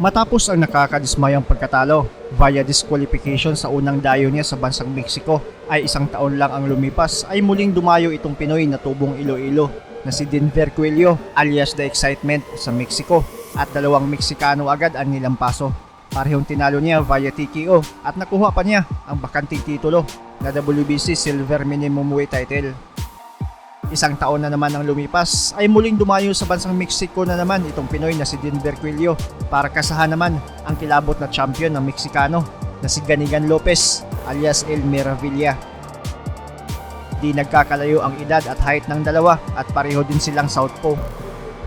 Matapos ang nakakadismayang pagkatalo via disqualification sa unang dayo niya sa bansang Mexico ay isang taon lang ang lumipas ay muling dumayo itong Pinoy na tubong Iloilo na si Denver Cuello alias The Excitement sa Mexico at dalawang Meksikano agad ang nilampaso. Parehong tinalo niya via TKO at nakuha pa niya ang bakanting titulo na WBC Silver Minimum Weight title. Isang taon na naman ang lumipas ay muling dumayo sa bansang Mexico na naman itong Pinoy na si Denver Cuello para kasahan naman ang kilabot na champion ng Meksikano na si Ganigan Lopez alias El Miravilla. Di nagkakalayo ang edad at height ng dalawa at pareho din silang southpaw.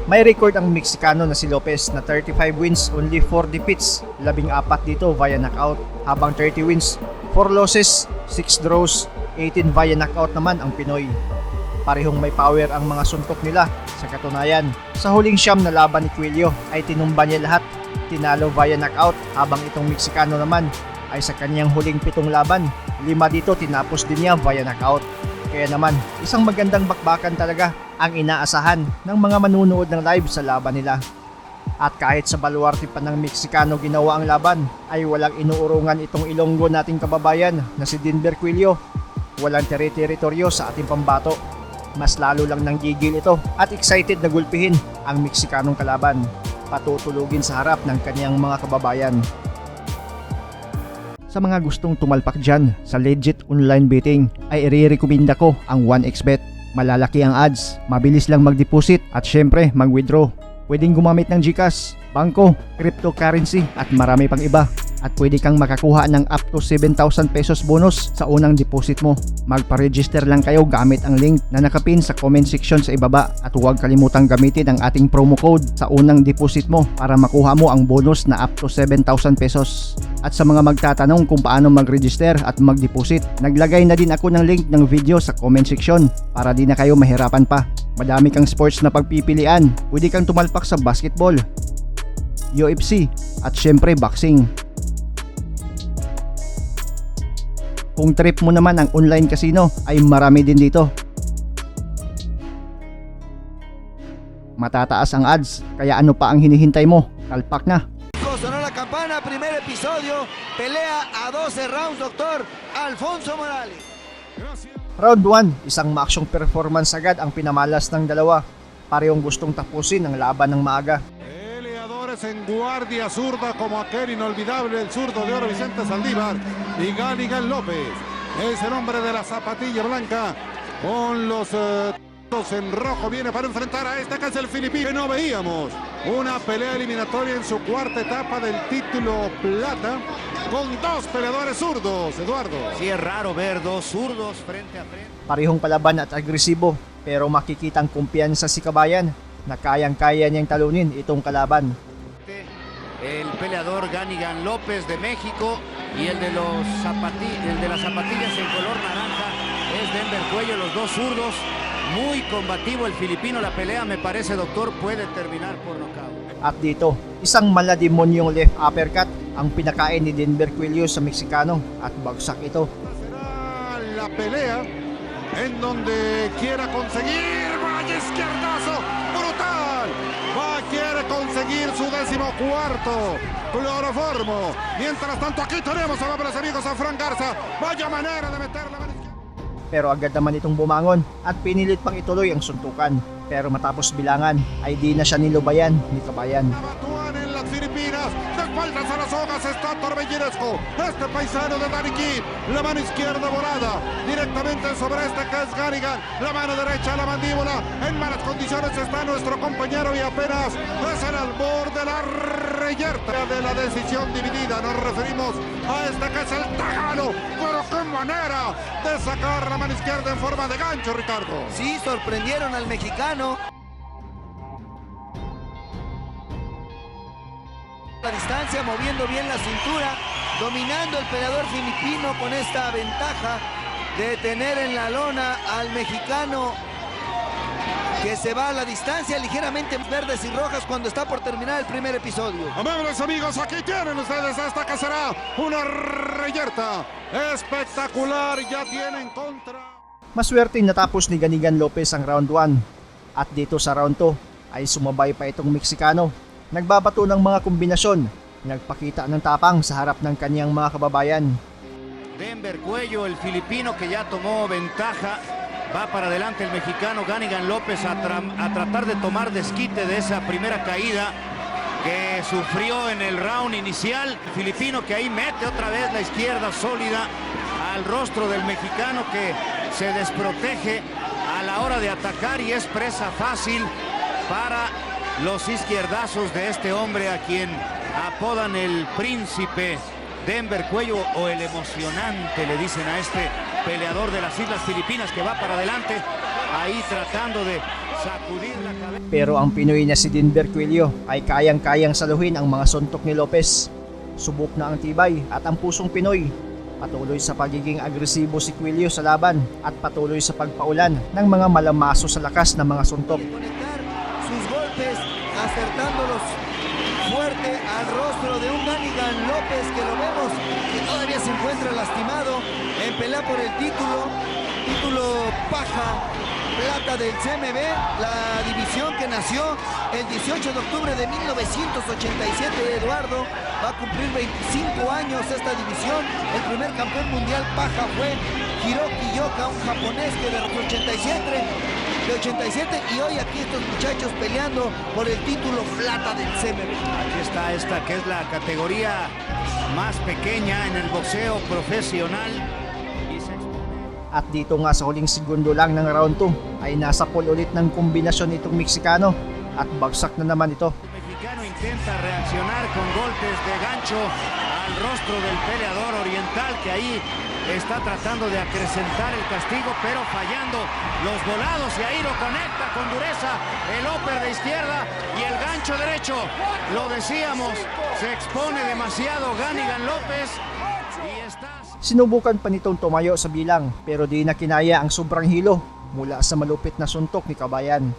May record ang Meksikano na si Lopez na 35 wins, only 4 defeats, 14 dito via knockout, habang 30 wins, 4 losses, 6 draws, 18 via knockout naman ang Pinoy. Parehong may power ang mga suntok nila. Sa katunayan, sa huling siyam na laban ni Cuello ay tinumba niya lahat, tinalo via knockout, habang itong Meksikano naman ay sa kanyang huling 7 laban, 5 dito tinapos din niya via knockout. Kaya naman, isang magandang bakbakan talaga ang inaasahan ng mga manunood ng live sa laban nila. At kahit sa baluarte pa ng Meksikano ginawa ang laban, ay walang inuurungan itong Ilonggo nating kababayan na si Denver Cuello. Walang teritoryo sa ating pambato. Mas lalo lang nang gigil ito at excited na gulpihin ang Meksikanong kalaban, patutulugin sa harap ng kanyang mga kababayan. Sa mga gustong tumalpak dyan sa legit online betting ay i-recommenda ko ang 1xBet. Malalaki ang odds, mabilis lang mag-deposit at syempre mag-withdraw. Pwedeng gumamit ng GCash, bangko, cryptocurrency at marami pang iba. At pwede kang makakuha ng up to 7,000 pesos bonus sa unang deposit mo. Magpa-register lang kayo gamit ang link na nakapin sa comment section sa ibaba at huwag kalimutang gamitin ang ating promo code sa unang deposit mo para makuha mo ang bonus na up to 7,000 pesos. At sa mga magtatanong kung paano mag-register at mag-deposit, naglagay na din ako ng link ng video sa comment section para di na kayo mahirapan pa. Madami kang sports na pagpipilian. Pwede kang tumalpak sa basketball, UFC at syempre boxing. Kung trip mo naman ang online casino ay marami din dito. Matataas ang odds, kaya ano pa ang hinihintay mo? Kalpak na! Sonó la campana, primer episodio, pelea a 12 rounds, Dr. Alfonso Morales. Round 1, isang maaksyong performance agad ang pinamalas ng dalawa. Parehong gustong tapusin ang laban ng maaga. Peleadores en guardia zurda como aquel inolvidable el zurdo de oro Vicente Saldívar y Ganigan López. Es el hombre de la zapatilla blanca con los en rojo. Viene para enfrentar a este que es el filipino que no veíamos. Una pelea eliminatoria en su cuarta etapa del título plata con dos peleadores zurdos, Eduardo. Sí, es raro ver dos zurdos frente a frente. Parehong palaban at agresibo pero makikitang kumpiyansa si Kabayan na kayang-kaya niyang talunin itong kalaban. El peleador Ganigan López de México y el de las zapatillas en color naranja es Denver Cuello, los dos zurdos. Muy combativo el filipino. La pelea, me parece, doctor, puede terminar por nocaut. At dito, isang malademonyong left uppercut ang pinakain ni Denver Cuello sa Meksikano at bagsak ito. Será la pelea en donde quiera conseguir vaya izquierdazo brutal. Quiere conseguir su 14º cloroformo. Mientras tanto, aquí tenemos a los amigos a Frank Garza. Vaya manera de meter la mano izquierda. Pero agad naman itong bumangon at pinilit pang ituloy ang suntukan. Pero matapos bilangan ay di na siya nilubayan ni Kabayan. Abatuan en las Filipinas, de espaldas a las hojas está Torbellinesco, este paisano de Daniquín, la mano izquierda volada, directamente sobre este que es Ganigan, la mano derecha a la mandíbula, en malas condiciones está nuestro compañero y apenas es el albor de la reyerta de la decisión dividida. Nos referimos a este que es el Tagano, pero qué manera de sacar la mano izquierda en forma de gancho, Ricardo. Sí, sorprendieron al mexicano. La distancia, moviendo bien la cintura, dominando el peleador filipino con esta ventaja de tener en la lona al mexicano que se va a la distancia, ligeramente verdes y rojas cuando está por terminar el primer episodio. Amables amigos, aquí tienen ustedes esta que será una reyerta espectacular, ya tienen contra. Maswerte natapos ni Ganigan Lopez ang round 1 at dito sa round 2 ay sumabay pa itong Meksikano. Nagbabato ng mga kombinasyon nagpakita ng tapang sa harap ng kaniyang mga kababayan. Denver Cuello, el filipino que ya tomó ventaja, va para adelante el mexicano Ganigan López a tratar de tomar desquite de esa primera caída que sufrió en el round inicial. El filipino que ahí mete otra vez la izquierda sólida al rostro del mexicano que se desprotege a la hora de atacar y es presa fácil para los izquierdazos de este hombre a quien apodan el príncipe Denver Cuello o el emocionante, le dicen a este peleador de las Islas Filipinas que va para adelante, ahí tratando de sacudir la cabeza. Pero ang Pinoy na si Denver Cuello ay kayang-kayang saluhin ang mga suntok ni Lopez. Subok na ang tibay at ang pusong Pinoy. Patuloy sa pagiging agresibo si Cuello sa laban at patuloy sa pagpaulan ng mga malamaso sa lakas ng mga suntok. Conectar sus golpes, acertándolos fuerte al rostro de un Ganigan López que lo vemos que todavía se encuentra lastimado en pelea por el título paja plata del CMB, la división que nació el 18 de octubre de 1987 de Eduardo. Va a cumplir 25 años esta división. El primer campeón mundial paja fue Hiroki Yoka, un japonés que derrotó 87 y hoy aquí estos muchachos peleando por el título plata del CMB. Aquí está esta que es la categoría más pequeña en el boxeo profesional. At dito nga sa huling segundo lang ng round 2 ay nasa pool ulit ng kombinasyon itong Meksikano at bagsak na naman ito. El mexicano intenta reaccionar con golpes de gancho al rostro del peleador oriental que ahí está tratando de acrecentar el castigo pero fallando los volados y ahí lo conecta con dureza el upper de izquierda y el gancho derecho. Lo decíamos, se expone demasiado Ganigan López y está... Sinubukan pa nitong tumayo sa bilang pero di na kinaya ang sobrang hilo mula sa malupit na suntok ni Kabayan.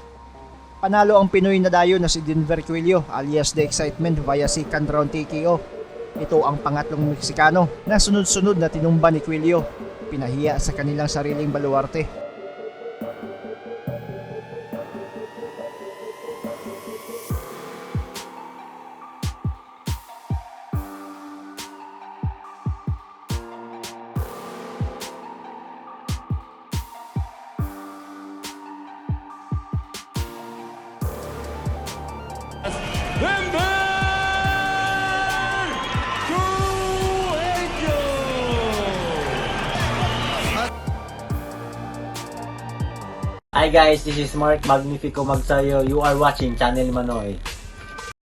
Panalo ang Pinoy na dayo na si Denver Cuello alias The Excitement via second round TKO. Ito ang pangatlong Meksikano na sunod-sunod na tinumba ni Cuello, pinahiya sa kanilang sariling baluarte. Hi guys, this is Mark Magnifico Magsayo. You are watching Channel Manoy.